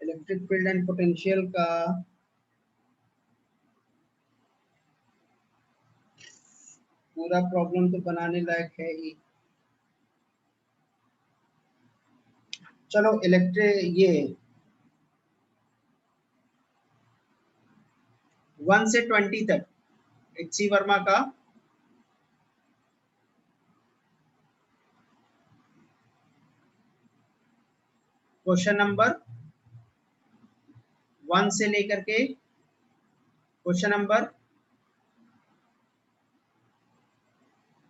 Electric field and potential का पूरा problem तो बनाने लायक है ही। चलो इलेक्ट्रिक ये 1 से 20 तक एच.सी. वर्मा का क्वेश्चन नंबर 1 से लेकर के क्वेश्चन नंबर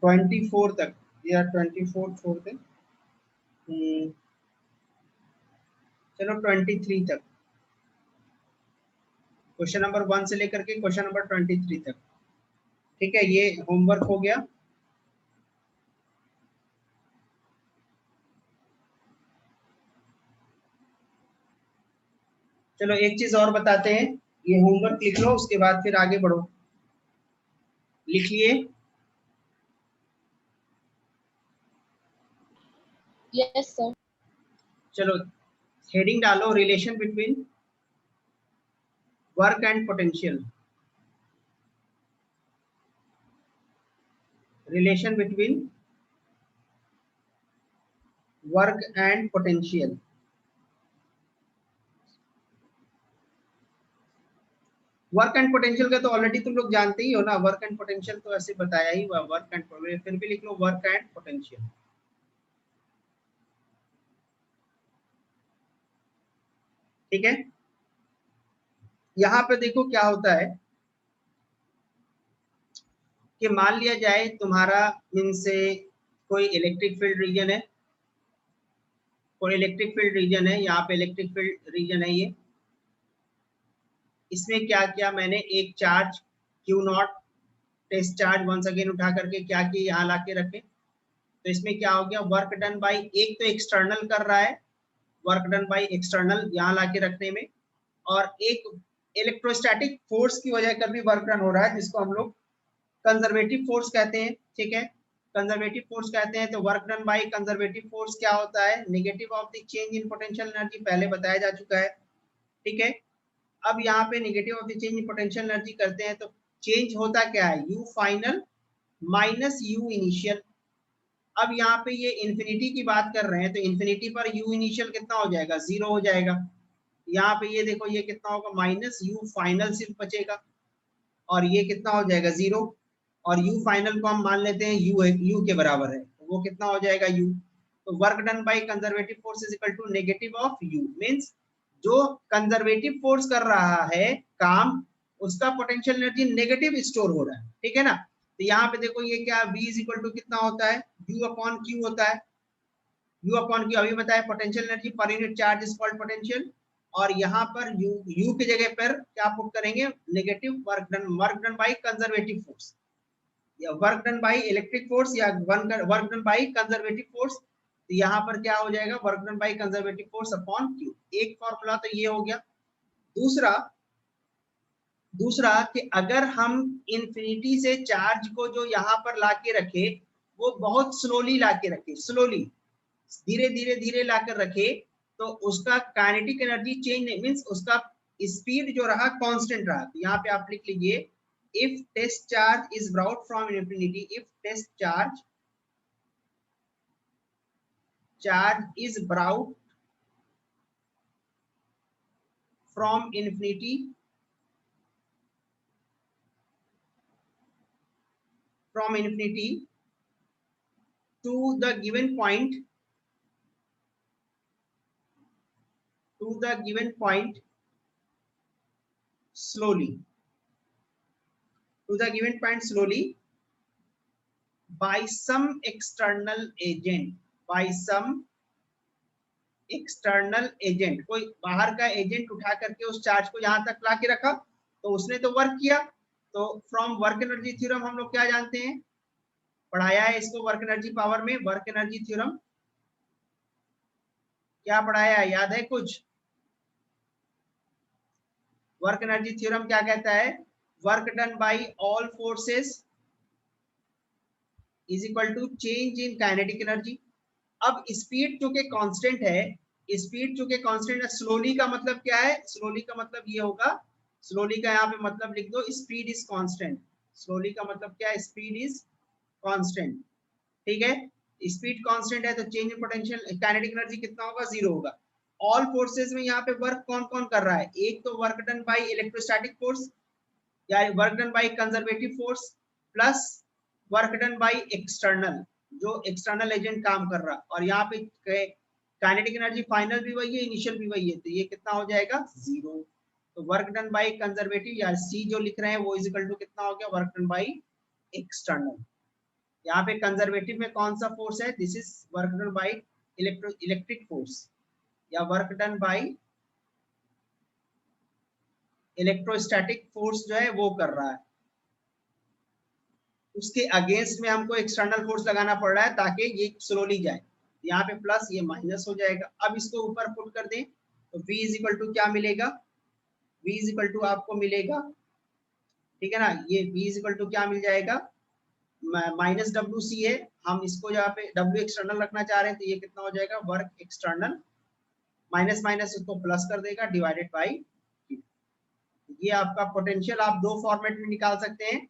24 तक या 24 छोड़ दें, चलो 23 तक, क्वेश्चन नंबर 1 से लेकर के क्वेश्चन नंबर 23 तक। ठीक है, ये होमवर्क हो गया। चलो एक चीज और बताते हैं, ये होमवर्क लिख लो, उसके बाद फिर आगे बढ़ो। लिखिए। Yes sir. चलो हेडिंग डालो, relation between work and potential. Relation between work and potential. Work and potential का तो ऑलरेडी तुम लोग जानते ही हो ना, वर्क एंड पोटेंशियल तो ऐसे बताया ही हुआ, वर्क एंड, फिर भी लिख लो वर्क एंड पोटेंशियल। ठीक है, यहाँ पे देखो क्या होता है कि मान लिया जाए तुम्हारा इनसे कोई इलेक्ट्रिक फील्ड रीजन है, कोई इलेक्ट्रिक फील्ड रीजन है, यहाँ पे इलेक्ट्रिक फील्ड रीजन है ये। इसमें क्या किया मैंने, एक charge Q0 test charge once again उठा करके क्या किया, यहाँ ला के रखे। तो इसमें क्या हो गया, वर्क डन बाई, एक तो एक्सटर्नल कर रहा है, वर्क डन बाई एक्सटर्नल यहाँ ला के रखने में, और एक इलेक्ट्रोस्टैटिक फोर्स की वजह कर भी वर्क डन हो रहा है, जिसको हम लोग कंजर्वेटिव फोर्स कहते हैं। ठीक है, कंजर्वेटिव फोर्स कहते हैं। तो work done by conservative force क्या होता है, negative of the change in potential energy, पहले बताया जा चुका है। ठीक है, अब यहाँ पे negative of the change in potential energy करते हैं, तो चेंज होता क्या है, you final minus you initial. अब यहाँ पे ये इंफिनिटी की बात कर रहे हैं, तो इंफिनिटी पर यू इनिशियल कितना हो जाएगा, 0 हो जाएगा। यहाँ पे ये देखो ये कितना होगा, माइनस यू फाइनल सिर्फ बचेगा, और ये कितना हो जाएगा 0, और u फाइनल को हम मान लेते हैं u के बराबर है, तो वो कितना हो जाएगा u। तो work done by conservative force is equal to negative of u, means जो कंजर्वेटिव फोर्स कर रहा है काम, उसका पोटेंशियल एनर्जी नेगेटिव स्टोर हो रहा है। ठीक है ना, तो यहाँ पे देखो ये क्या, v इज इक्वल टू कितना होता है, u अपॉन q होता है। u अपॉन q अभी बताया, potential energy per unit charge is called potential, और यहाँ पर u की जगह पर क्या पुट करेंगे, negative work done by conservative force, या work done by electric force, या work done by conservative force. तो यहाँ पर क्या हो जाएगा, work done by conservative force upon q। एक फॉर्मूला तो ये हो गया। दूसरा कि अगर हम इंफिनिटी से चार्ज को जो यहाँ पर लाके रखे, वो बहुत स्लोली लाके रखे, स्लोली धीरे धीरे धीरे लाकर रखे, तो उसका काइनेटिक एनर्जी चेंज नहीं, मींस उसका स्पीड जो रहा कांस्टेंट रहा। तो यहाँ पे आप लिख लीजिए, if test charge is brought from infinity, if test charge is brought from infinity to the given point, slowly, to the given point slowly by some external agent, by some external agent, कोई बाहर का agent उठा करके उस charge को यहां तक ला के रखा, तो उसने तो वर्क किया। तो फ्रॉम वर्क एनर्जी थ्योरम हम लोग क्या जानते हैं, पढ़ाया है इसको वर्क एनर्जी पावर में, वर्क एनर्जी थ्योरम क्या पढ़ाया है, याद है कुछ? वर्क एनर्जी थ्योरम क्या कहता है, work done by all forces is equal to change in kinetic energy. अब स्पीड चूंकि कांस्टेंट है, स्पीड चूंकि कांस्टेंट है, स्लोली का मतलब क्या है, स्लोली का मतलब ये होगा, स्लोली का यहाँ पे मतलब लिख दो, स्पीड इज कांस्टेंट। स्लोली का मतलब क्या है, स्पीड इज कांस्टेंट। ठीक है, स्पीड कांस्टेंट है तो change in potential kinetic energy कितना होगा, 0 होगा। ऑल फोर्सेस में यहाँ पे वर्क कौन कौन कर रहा है, एक तो work done by electrostatic force या work done by conservative force, plus work done by external, जो एक्सटर्नल एजेंट काम कर रहा है। और यहाँ पे काइनेटिक एनर्जी फाइनल भी वही है, इनिशियल भी वही है, तो ये कितना हो जाएगा, 0। तो वर्क डन बाय कंजर्वेटिव या सी जो लिख रहे हैं वो इज इक्वल टू कितना हो गया, वर्क डन बाय एक्सटर्नल। यहाँ पे कंजर्वेटिव में कौन सा फोर्स है, this is work done by electric force या work done by electrostatic force जो है वो कर रहा है। उसके अगेंस्ट में हमको एक्सटर्नल फोर्स लगाना पड़ रहा है ताकि ये स्लोली जाए। यहाँ पे प्लस, ये माइनस हो जाएगा। अब इसको ऊपर पुट कर दें तो v इज इक्वल टू क्या मिलेगा, v इज इक्वल टू आपको मिलेगा, ठीक है ना, ये v इज इक्वल टू क्या मिल जाएगा, माइनस डब्ल्यू सी है, हम इसको यहाँ पे w एक्सटर्नल रखना चाह रहे हैं तो ये कितना हो जाएगा, वर्क एक्सटर्नल, माइनस माइनस इसको प्लस कर देगा, डिवाइडेड बाई। ये आपका पोटेंशियल आप दो फॉर्मेट में निकाल सकते हैं।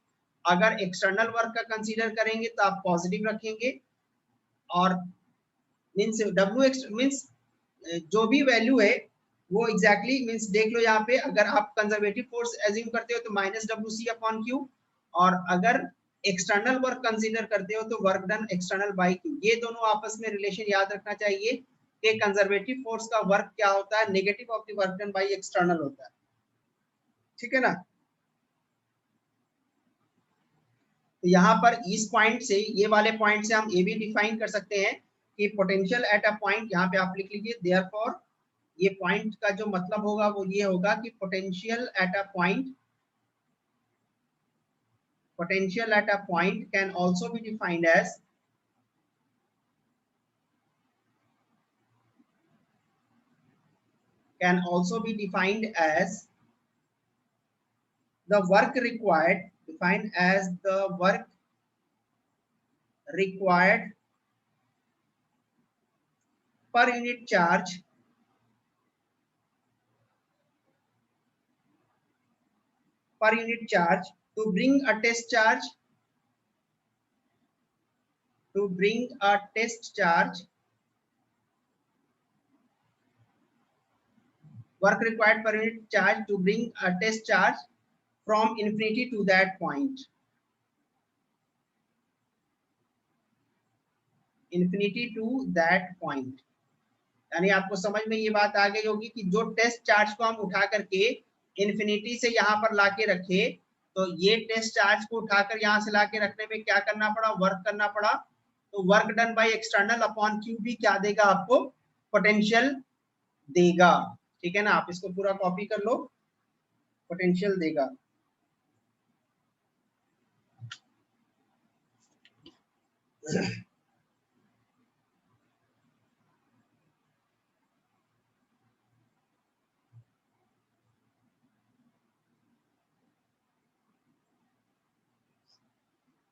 अगर एक्सटर्नल वर्क का कंसीडर करेंगे तो आप पॉजिटिव रखेंगे, और मीन्स डब्ल्यू एक्स मीन्स जो भी वैल्यू है वो एग्जैक्टली मीन्स देख लो, यहाँ पे अगर आप कंजर्वेटिव फोर्स एज्यूम करते हो तो minus W C upon Q, और अगर एक्सटर्नल वर्क कंसीडर करते हो तो work done external by Q. ये दोनों आपस में रिलेशन याद रखना चाहिए कि कंजर्वेटिव फोर्स का वर्क क्या होता है, negative of the work done by external होता है, ठीक है ना। तो यहाँ पर इस पॉइंट से, ये वाले पॉइंट से हम ये भी डिफाइन कर सकते हैं कि पोटेंशियल एट अ पॉइंट, यहाँ पे आप लिख लीजिए देयरफॉर, ये पॉइंट का जो मतलब होगा वो ये होगा कि potential at a point, potential at a point can also be defined as the work required, defined as the work required per unit charge to bring a test charge, work required per unit charge to bring a test charge from infinity to that point, infinity to that point। यानी आपको समझ में ये बात आ गई होगी कि जो टेस्ट चार्ज को हम उठा करके इन्फिनिटी से यहाँ पर लाके रखे, तो ये टेस्ट चार्ज को उठाकर यहाँ से लाके रखने में क्या करना पड़ा, वर्क करना पड़ा। तो work done by external upon Q भी क्या देगा आपको, पोटेंशियल देगा, ठीक है ना। आप इसको पूरा कॉपी कर लो, पोटेंशियल देगा।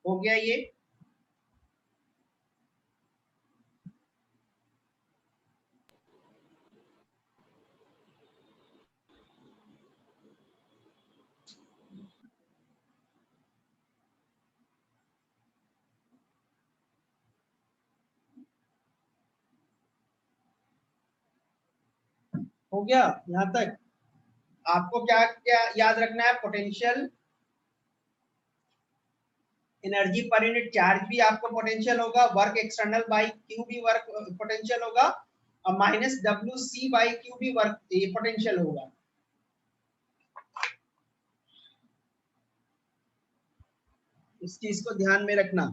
हो गया ये, हो गया यहाँ तक। आपको क्या क्या याद रखना है, potential energy per unit charge भी आपको पोटेंशियल होगा, वर्क एक्सटर्नल बाई क्यू भी वर्क पोटेंशियल होगा, और minus W C by Q भी वर्क पोटेंशियल होगा। इस चीज को ध्यान में रखना,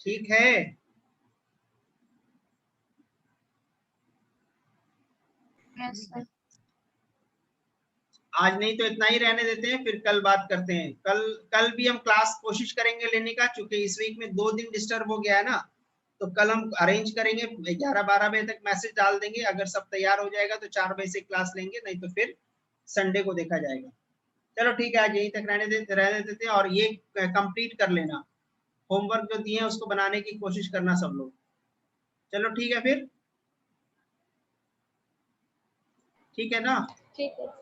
ठीक है। yes, sir. आज नहीं तो इतना ही रहने देते हैं, फिर कल बात करते हैं। कल भी हम क्लास कोशिश करेंगे लेने का, क्योंकि इस वीक में 2 दिन डिस्टर्ब हो गया है ना, तो कल हम अरेंज करेंगे, 11-12 बजे तक मैसेज डाल देंगे, अगर सब तैयार हो जाएगा तो 4 बजे से क्लास लेंगे, नहीं तो फिर संडे को देखा जाएगा। चलो ठीक है, आज यहीं तक रहने देते थे, और ये कंप्लीट कर लेना, होमवर्क जो दिए हैं उसको बनाने की कोशिश करना सब लोग। चलो ठीक है फिर, ठीक है ना? ठीक है।